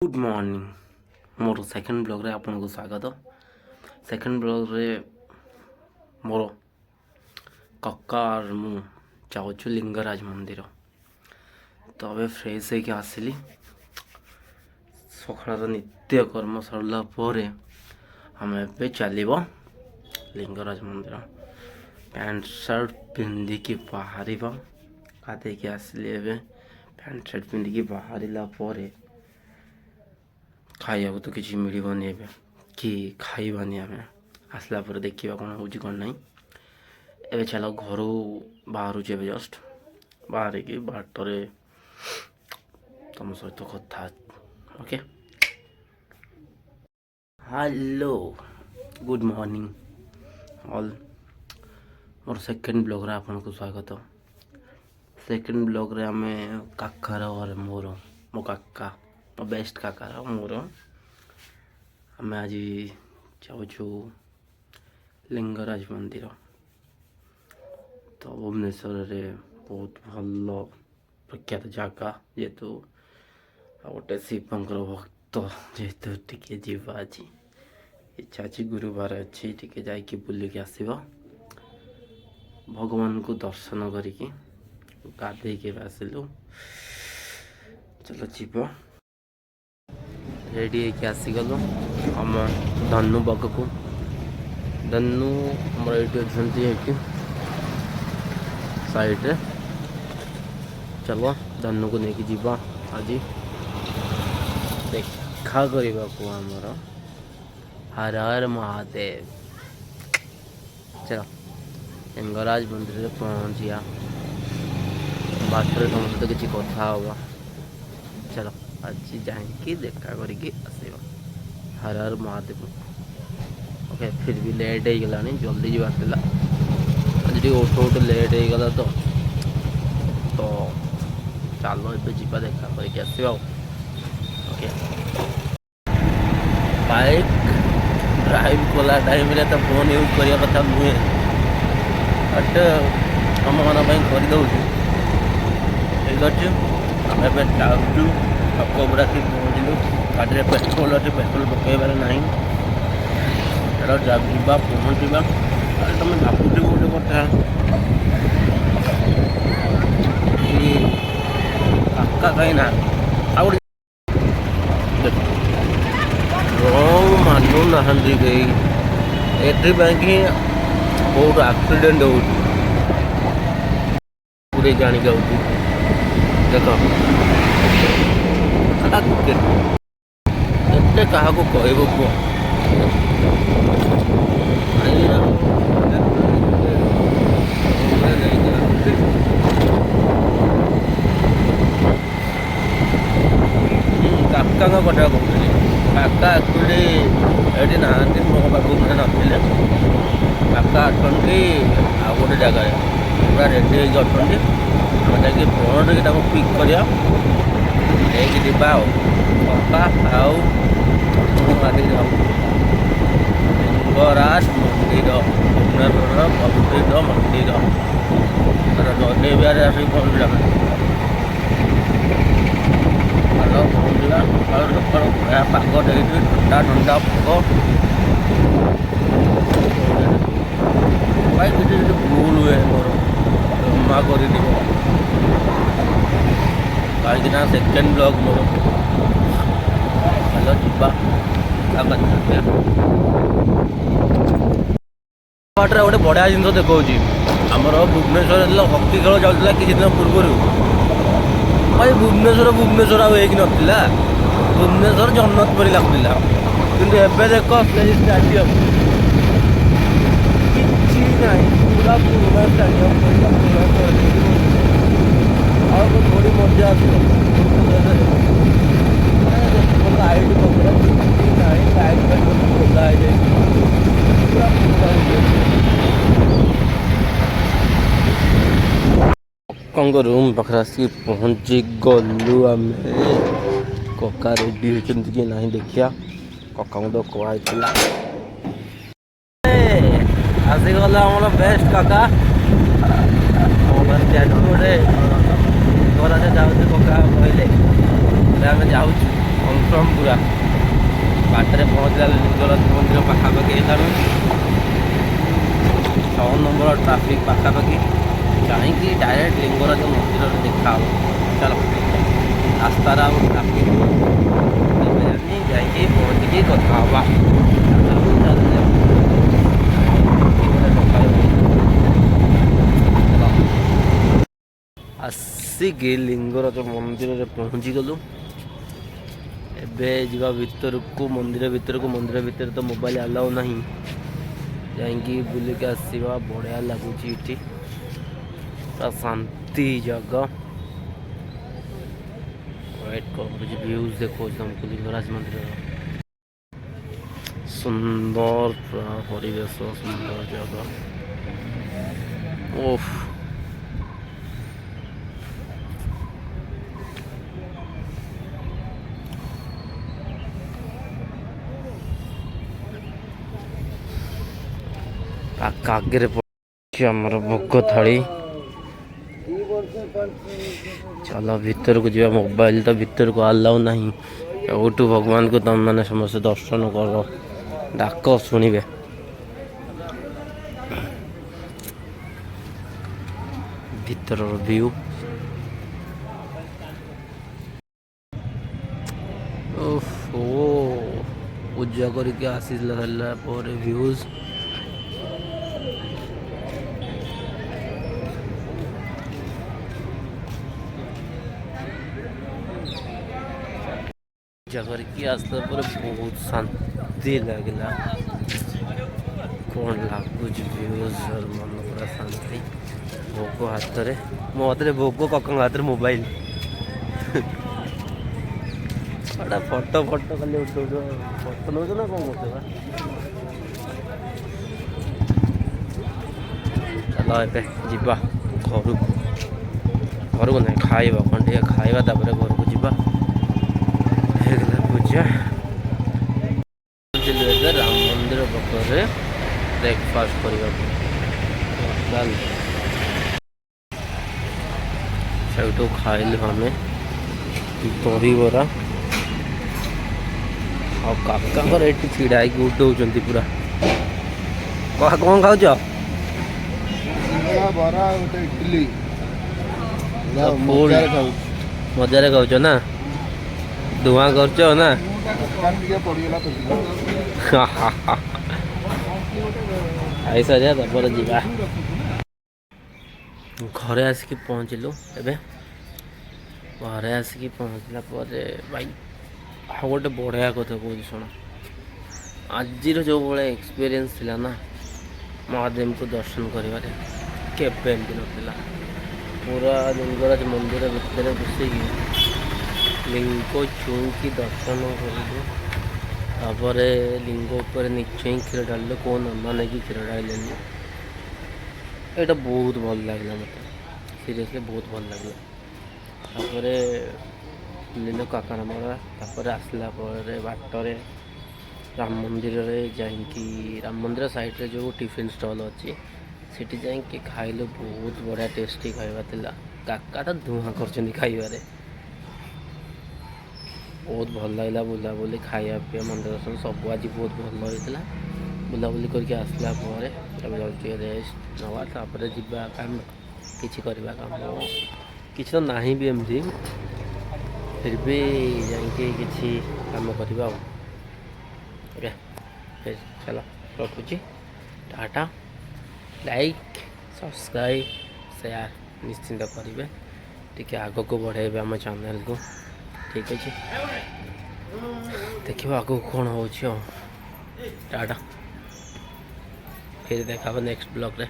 Good morning मोर second blog रे आपन को स्वागत। सेकंड ब्लॉग रे मोर कक्का और मु जाऊँ लिंगराज मंदिर। तो अबे फ्रेश होके आसली सकाळ नित्य कर्म सरला परे आम ए चलो लिंगराज मंदिर। पैंट शर्ट पिंधिकी बाहर गाधे आसली ए पैंट शर्ट पिंधिकी बाहर खाइबा तो किसी मिलबनी कि खाइबानी आम आसला देखा कौन हो कौन ना। ए चल घर बाहर जस्ट बाहर की बाटरे तुम सहित कथा। Okay hello good morning all. मोर सेकंड ब्लॉग रे आपन को स्वागत। सेकंड ब्लॉग रे आम काकार और मोर मो काका मो बेस्ट काकार मोर आम आज जाऊँ लिंगराज मंदिर। तो भुवनेश्वर रे बहुत भल प्रख्यात जगह जेहेतु गोटे शिवंकर भक्त जेहेतु टिके जीवा आज इच्छा अच्छी गुरुवार अच्छी टिके जाइए बुलिकी आसब भगवान को दर्शन करिकी गाधे के आसलु। चलो जीव रेडी है आसीगलु आम धनु बग को धनु आम ये साइड रे। चलो धनु को लेकिन जीवा आज देखा करने को आमर हर हर महादेव। चलो लिंगराज मंदिर में पहुँचिया बाटर तुम सहित किसी कथा हवा। चलो आज जाकि देखा करके आसब हर हर महादेव। ओके फिर भी लेट हो गला जल्दी जाता आज उठ लेट हो गला तो चलो ए जा देखा करके आसवा। ओके बाइक ड्राइव कला टाइम तो फोन यूज करने कथा नुहे बट आम मान करदे ठीक अच्छे। आम जाऊँ कबरा की पहुँचलु गाड़ी में पेट्रोल अच्छे पेट्रोल पकड़ ना चलो जा पहुँचा। तुम भावुच गोटे कथा काका कहीं ना मानु ना गई एथि बहुत एक्सीडेंट हो पूरे जानी जाऊँ देख एते क्या कहब कह काका कथा कहूँ काका एक्चुअली ये ना मो पाखे नथिले काका अच्छे आ गोटे जगह पूरा रेडी अच्छा आम जा फोन टे पिक करा लेकिन पप्पा आउ जाऊ लिंगराज मंदिर भुवनेश्वर प्रसिद्ध मंदिर जदेवार आस पहुँचा पहुँचा सकाल बया पाग ठंडा ठंडा पाग भाई किसी भूल हुए मोर क्षमा कर कहीं सेकेंड ब्लॉग मोर चलो जीवा बाटे गोटे बढ़िया जिन देखा आमर भुवनेश्वर हकी खेल चलता किसी दिन पूर्व भाई भुवनेश्वर भुवनेश्वर आक नाला भुवनेश्वर जन्नत परी लगुला कि एवं देख स्टाडियम कि पूरा पुराना स्टाडियम थोड़ी मजा लाइट कक्का रूम पाखे आसिक पहुँची गलु आम कक्का रेडी होती कि ना देखिया कक्का तो कहला आसीगला आम बेस्ट काका गोटे घर से जाऊँ कक्का कहले आम जाऊँ କନଫର୍ମ ପୁରା ବାଟରେ ପହଞ୍ଚିଲା ଲିଙ୍ଗରାଜ ମନ୍ଦିର ପାଖାପାଖି ହେଇଥାନ୍ତୁ 6 ନମ୍ବର ଟ୍ରାଫିକ୍ ପାଖାପାଖି ଯାଇକି ଡାଇରେକ୍ଟ ଲିଙ୍ଗରାଜ ମନ୍ଦିରରେ ଦେଖା ହେବ। ଚାଲ ରାସ୍ତାରେ ଆଉ ଟ୍ରାଫିକ୍ ଜାଣି ଯାଇକି ପହଞ୍ଚିକି କଥା ହେବା। ଆସିକି ଲିଙ୍ଗରାଜ ମନ୍ଦିରରେ ପହଞ୍ଚିଗଲୁ। ଏବେ ଯିବା ଭିତରକୁ ମନ୍ଦିର ଭିତରେ ତ ମୋବାଇଲ ଆଲାଉ ନାହିଁ। ଯାଇକି ବୁଲିକି ଆସିବା। ବଢ଼ିଆ ଲାଗୁଛି ଏଠି ପୁରା ଶାନ୍ତି ଜାଗା। ୱେଟ୍ କରୁଛି ଭ୍ୟୁଜ୍ ଦେଖାଉଛି ତୁମକୁ ଲିଙ୍ଗରାଜ ମନ୍ଦିରର ସୁନ୍ଦର ପୁରା ପରିବେଶ ସୁନ୍ଦର ଜାଗା। ଓଫ୍ ଆଗରେ ପଡୁଛି ଆମର ଭୋଗ ଥାଳି। ଚାଲ ଭିତରକୁ ଯିବା। ମୋବାଇଲ ତ ଭିତରକୁ ଆଲାଉ ନାହିଁ। ଏଉଠୁ ଭଗବାନଙ୍କୁ ତମେମାନେ ସମସ୍ତେ ଦର୍ଶନ କର, ଡାକ ଶୁଣିବେ। ଭିତରର ଭିଉ ଓହୋ ପୂଜା କରିକି ଆସିଲା ପରେ ଭ୍ୟୁଜ୍ ପୂଜା କରିକି ଆସିଲା ପରେ ବହୁତ ଶାନ୍ତି ଲାଗିଲା। କ'ଣ ଲାଗୁଛି ଭ୍ୟୁଜ୍ ମନ ପୁରା ଶାନ୍ତି। ଭୋଗ ହାତରେ, ମୋ ହାତରେ ଭୋଗ, କକାଙ୍କ ହାତରେ ମୋବାଇଲ। ଏଟା ଫଟୋ ଖାଲି ଉଠଉଛ। ଫଟୋ ନେଉଛ ନା କ'ଣ କରୁଛ ବା? ଚାଲ ଏବେ ଯିବା ଘରକୁ ନାହିଁ ଖାଇବା କ'ଣ ଟିକେ ଖାଇବା, ତାପରେ ଘରକୁ ଯିବା। ହେଇଗଲା ପୂଜା। ଏବେ ରାମ ମନ୍ଦିର ପାଖରେ ବ୍ରେକଫାଷ୍ଟ କରିବାକୁ। ସେଇଠୁ ଖାଇଲୁ ଆମେ ଦହିବରା। ଆଉ କାକାଙ୍କର ଏଠି ଛିଡ଼ା ହେଇକି ଉଠଉଛନ୍ତି ପୁରା। କ'ଣ ଖାଉଛ? ବରା ଗୋଟେ ଇଡଲି ମଜାରେ ଖାଉଛ ନା? ଧୂଆଁ କରୁଛ ନା? ଖାଇସାରିବା ତାପରେ ଯିବା। ଘରେ ଆସିକି ପହଞ୍ଚିଲୁ। ଏବେ ଘରେ ଆସିକି ପହଞ୍ଚିଲା ପରେ ଭାଇ ଆଉ ଗୋଟେ ବଢ଼ିଆ କଥା କହୁଛି ଶୁଣ। ଆଜିର ଯେଉଁ ଭଳିଆ ଏକ୍ସପିରିଏନ୍ସ ଥିଲା ନା ମହାଦେବଙ୍କୁ ଦର୍ଶନ କରିବାରେ, କେବେ ଏମିତି ନଥିଲା। ପୁରା ଲିଙ୍ଗରାଜ ମନ୍ଦିର ଭିତରେ ବସିକି ଲିଙ୍ଗ ଛୁଇଁକି ଦର୍ଶନ କରିଲୁ। ତାପରେ ଲିଙ୍ଗ ଉପରେ ନିଶ୍ଚୟ କ୍ଷୀର ଢାଳିଲୁ। କେଉଁ ନନା ନେଇକି କ୍ଷୀର ଢାଳିଲେନି। ଏଇଟା ବହୁତ ଭଲ ଲାଗିଲା ମୋତେ, ସିରିୟସଲି ବହୁତ ଭଲ ଲାଗିଲା। ତାପରେ ବୁଲିଲୁ କାକରାମରା। ତାପରେ ଆସିଲା ପରେ ବାଟରେ ରାମ ମନ୍ଦିରରେ ଯାଇକି, ରାମ ମନ୍ଦିର ସାଇଡ଼୍ରେ ଯେଉଁ ଟିଫିନ୍ ଷ୍ଟଲ୍ ଅଛି ସେଠି ଯାଇକି ଖାଇଲୁ। ବହୁତ ବଢ଼ିଆ ଟେଷ୍ଟି ଖାଇବା ଥିଲା। କାକା ତ ଧୂଆଁ କରୁଛନ୍ତି ଖାଇବାରେ। ବହୁତ ଭଲ ଲାଗିଲା। ବୁଲାବୁଲି, ଖାଇବା ପିଇବା, ମନ୍ଦିର ଦର୍ଶନ ସବୁ ଆଜି ବହୁତ ଭଲ ହେଇଥିଲା। ବୁଲାବୁଲି କରିକି ଆସିଲା ପରେ ଏବେ ଯାଉଛି ଟିକେ ରେଷ୍ଟ ନେବା। ତାପରେ ଯିବା କାମ କିଛି କରିବା। କାମ କିଛି ତ ନାହିଁ ବି ଏମିତି, ଫିର୍ ବି ଯାଇକି କିଛି କାମ କରିବା ଆଉ। ଓକେ ଚାଲ ରଖୁଛି। ଟାଟା। ଲାଇକ୍, ସବସ୍କ୍ରାଇବ୍, ସେୟାର ନିଶ୍ଚିନ୍ତ କରିବେ। ଟିକେ ଆଗକୁ ବଢ଼ାଇବେ ଆମ ଚ୍ୟାନେଲକୁ। ଠିକ୍ ଅଛି, ଦେଖିବା ଆଗକୁ କ'ଣ ହେଉଛି ଆଉ। ଟାଟା। ଫିର୍ ଦେଖା ହେବ ନେକ୍ସଟ ବ୍ଲଗ୍ରେ।